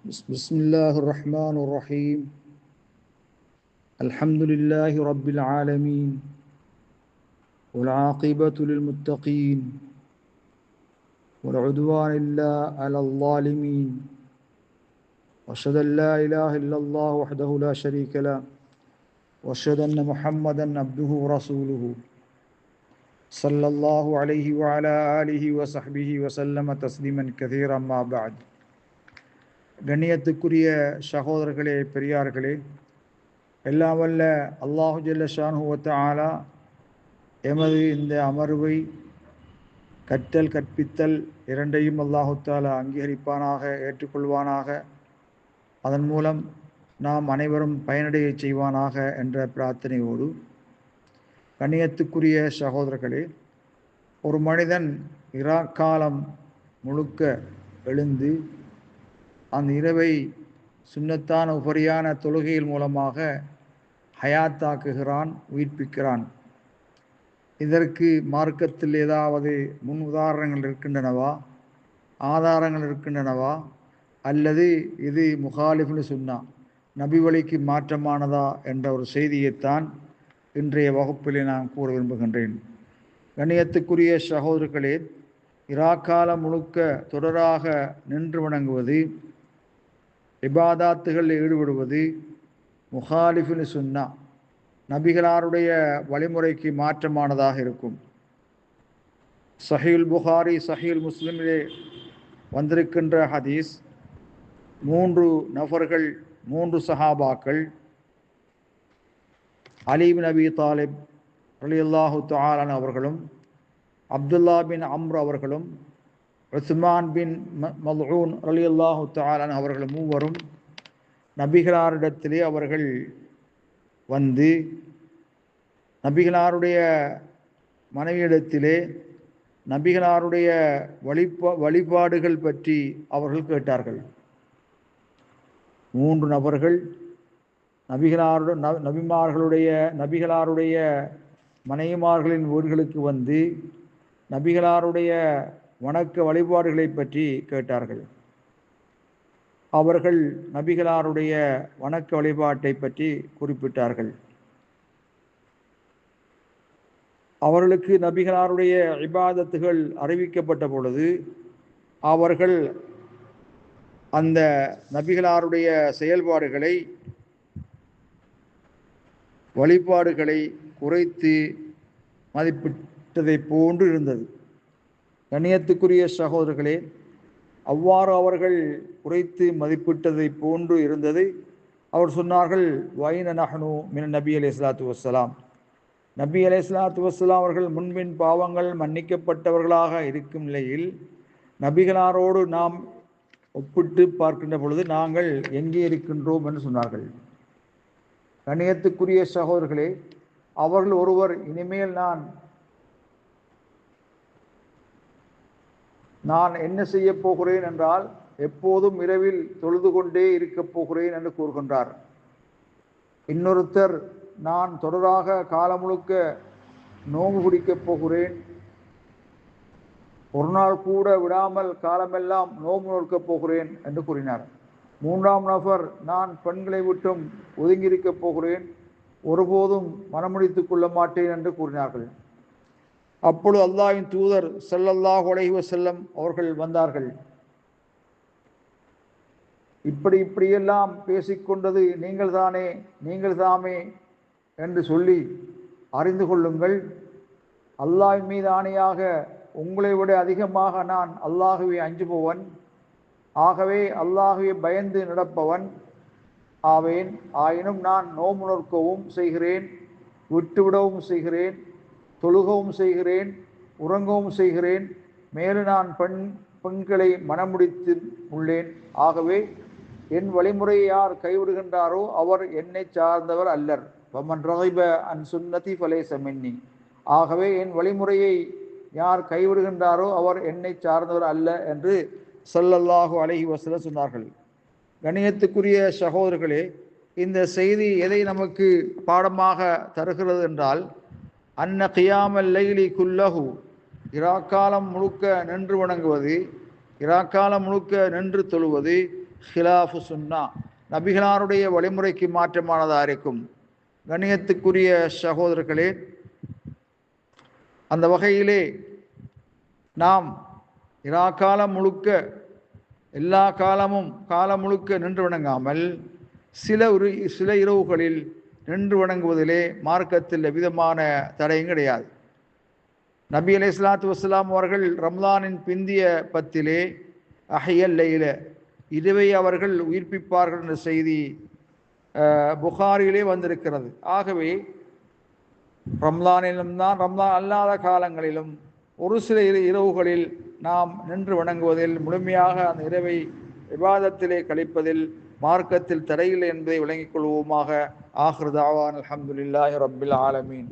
بسم الله الرحمن الرحيم. الحمد لله رب العالمين والعاقبة للمتقين والعدوان إلا على الظالمين، وأشهد أن لا إله إلا الله وحده لا شريك له، وأشهد أن محمدا عبده ورسوله صلى الله عليه وعلى آله وصحبه وسلم تسليما كثيرا. ما بعد. கண்ணியத்துக்குரிய சகோதரர்களே, பெரியார்களே, எல்லாம் வல்ல அல்லாஹு ஜல்ல ஷானுஹு வ தஆலா எமது இந்த அமர்வை கற்றல் கற்பித்தல் இரண்டையும் அல்லாஹு தஆலா அங்கீகரிப்பானாக, ஏற்றுக்கொள்வானாக. அதன் மூலம் நாம் அனைவரும் பயனடைய செய்வானாக என்ற பிரார்த்தனையோடு, கண்ணியத்துக்குரிய சகோதரர்களே, ஒரு மனிதன் இராக்காலம் முழுக்க எழுந்து அந்த இரவை சுன்னத்தான உபரியான தொழுகையில் மூலமாக ஹயாத்தாக்குகிறான், உயிர்ப்பிக்கிறான். இதற்கு மார்க்கத்தில் ஏதாவது முன் உதாரணங்கள் இருக்கின்றனவா, ஆதாரங்கள் இருக்கின்றனவா, அல்லது இது முகாலிஃப்னு சுன்னா, நபி வழிக்கு மாற்றமானதா என்ற ஒரு செய்தியைத்தான் இன்றைய வகுப்பிலே நான் கூற விரும்புகின்றேன். கண்ணியத்துக்குரிய சகோதரர்களே, இராக்காலம் முழுக்க தொடராக நின்று வணங்குவது, இபாதாத்துகளில் ஈடுபடுவது முகாலிஃபின் சுன்னா, நபிகளாருடைய வழிமுறைக்கு மாற்றமானதாக இருக்கும். சஹீல் புகாரி, சஹீல் முஸ்லிமிலே வந்திருக்கின்ற ஹதீஸ், 3 நபர்கள், 3 சஹாபாக்கள், அலி பின் அபி தாலிப் ரலியல்லாஹு தஆலா அவர்களும், அப்துல்லா பின் அம்ர் அவர்களும், உஸ்மான் பின் மல்ஊன் ரலியல்லாஹு தஆலா அவர்கள் மூவரும் நபிகளாரிடத்திலே அவர்கள் வந்து நபிகளாருடைய மனைவியிடத்திலே நபிகளாருடைய வழிபாடுகள் பற்றி அவர்கள் கேட்டார்கள். 3 நபர்கள் நபிகளாருடைய மனைவிமார்களின் ஊர்களுக்கு வந்து நபிகளாருடைய வணக்க வழிபாடுகளை பற்றி கேட்டார்கள். அவர்கள் நபிகளாருடைய வணக்க வழிபாட்டை பற்றி குறிப்பிட்டார்கள். அவர்களுக்கு நபிகளாருடைய இபாதத்துகள் அறிவிக்கப்பட்ட பொழுது அவர்கள் அந்த நபிகளாருடைய செயல்பாடுகளை, வழிபாடுகளை குறைத்து மதிப்பிட்டதை போன்று இருந்தது. கண்ணியத்துக்குரிய சகோதரர்களே, அவ்வாறு அவர்கள் குறைத்து மதிப்பிட்டதை போன்று இருந்தது. அவர் சொன்னார்கள், வைன நஹ்னு மின் நபி அலைஹிஸ்ஸலாத்து வஸ்ஸலாம், நபி அலைஹிஸ்ஸலாத்து வஸ்ஸலாம் அவர்கள் முன்பின் பாவங்கள் மன்னிக்கப்பட்டவர்களாக இருக்கும் நிலையில் நபிகளாரோடு நாம் ஒப்பிட்டு பார்க்கின்ற பொழுது நாங்கள் எங்கே இருக்கின்றோம் என்று சொன்னார்கள். கண்ணியத்துக்குரிய சகோதரர்களே, அவர்கள் ஒருவர் இனிமேல் நான் என்ன செய்ய போகிறேன் என்றால் எப்போதும் இரவில் தொழுது கொண்டே இருக்கப் போகிறேன் என்று கூறுகின்றார். இன்னொருத்தர், நான் தொடராக காலம் முழுக்க நோன்பு பிடிக்கப் போகிறேன், ஒரு நாள் கூட விடாமல் காலமெல்லாம் நோன்பு நோக்கப் போகிறேன் என்று கூறினார். 3ஆம் நபர், நான் பெண்களை விட்டும் ஒதுங்கியிருக்கப் போகிறேன், ஒருபோதும் மனமுடித்துக் கொள்ள மாட்டேன் என்று கூறினார்கள். அப்பொழுது அல்லாஹ்வின் தூதர் ஸல்லல்லாஹு அலைஹி வஸல்லம் அவர்கள் வந்தார்கள். இப்படியெல்லாம் பேசிக்கொண்டது நீங்கள் தாமே என்று சொல்லி அறிந்து கொள்ளுங்கள், அல்லாஹ்வின் மீது ஆணையாக உங்களை விட அதிகமாக நான் அல்லாஹ்வை அஞ்சுபவன், ஆகவே அல்லாஹ்வை பயந்து நடப்பவன் ஆவேன். ஆயினும் நான் நோன்பு நோற்கவும் செய்கிறேன், விட்டுவிடவும் செய்கிறேன், தொழுகவும் செய்கிறேன், உறங்கவும் செய்கிறேன், மேலும் நான் பெண்களை மனமுடித்து உள்ளேன். ஆகவே என் வழிமுறையை யார் கைவிடுகின்றாரோ அவர் என்னை சார்ந்தவர் அல்லர். வமன் ரகிப அன் சுன்னதி ஃபலைஸ மின்னி, ஆகவே என் வழிமுறையை யார் கைவிடுகின்றாரோ அவர் என்னை சார்ந்தவர் அல்ல என்று ஸல்லல்லாஹு அலைஹி வஸல்லம் சொன்னார்கள். கண்ணியத்துக்குரிய சகோதரர்களே, இந்த செய்தி எதை நமக்கு பாடமாக தருகிறது என்றால், அன்ன கியாமல் லைலி குல்லஹு, இராக்காலம் முழுக்க நின்று வணங்குவது, இராக்காலம் முழுக்க நின்று தொழுவது, ஹிலாஃபு சுன்னா, நபிகளாருடைய வழிமுறைக்கு மாற்றமானதாக இருக்கும். கண்ணியத்துக்குரிய சகோதரர்களே, அந்த வகையிலே நாம் காலம் முழுக்க எல்லா காலம் முழுக்க நின்று வணங்காமல் சில இரவுகளில் நின்று வணங்குவதிலே மார்க்கத்தில் எவ்விதமான தடையும் கிடையாது. நபி அலைஹிஸ்ஸலாத்து வஸ்ஸலாம் அவர்கள் ரம்லானின் பிந்திய பத்திலே அஹ்யல் லைல, இரவை அவர்கள் உயிர்ப்பிப்பார்கள் என்ற செய்தி புகாரிலே வந்திருக்கிறது. ஆகவே ரம்லானிலும் தான், ரம்லான் அல்லாத காலங்களிலும் ஒரு சில இரவுகளில் நாம் நின்று வணங்குவதில், முழுமையாக அந்த இரவை இபாதத்திலே கழிப்பதில் மார்க்கத்தில் தடையில்லை என்பதை விளங்கிக் கொள்வோமாக. ஆகிரு தாவான் அல்ஹம்துலில்லாஹி ரப்பில் ஆலமீன்.